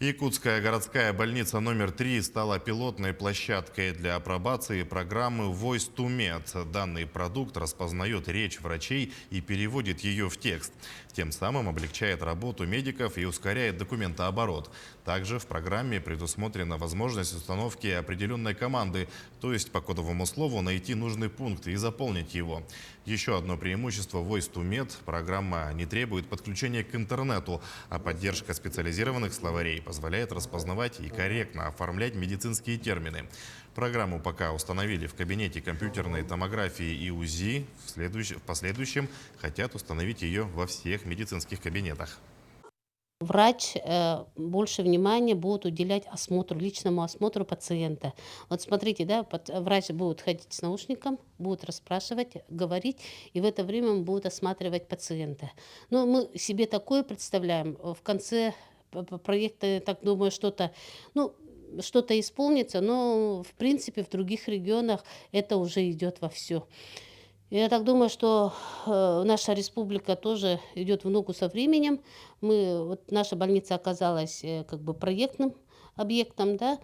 Якутская городская больница номер 3 стала пилотной площадкой для апробации программы Voice to Med. Данный продукт распознает речь врачей и переводит ее в текст. Тем самым облегчает работу медиков и ускоряет документооборот. Также в программе предусмотрена возможность установки определенной команды, то есть по кодовому слову найти нужный пункт и заполнить его. Еще одно преимущество Voice to Med – программа не требует подключения к интернету, а поддержка специализированных словарей позволяет распознавать и корректно оформлять медицинские термины. Программу пока установили в кабинете компьютерной томографии и УЗИ. В последующем хотят установить ее во всех медицинских кабинетах. Врач больше внимания будет уделять осмотру, личному осмотру пациента. Вот смотрите, да, врач будет ходить с наушником, будет расспрашивать, говорить, и в это время он будет осматривать пациента. Но мы себе такое представляем. В конце проекта, я так думаю, ну, что-то исполнится, но в принципе в других регионах это уже идет вовсю. Я так думаю, что наша республика тоже идет в ногу со временем. Вот наша больница оказалась как бы проектным объектом, да.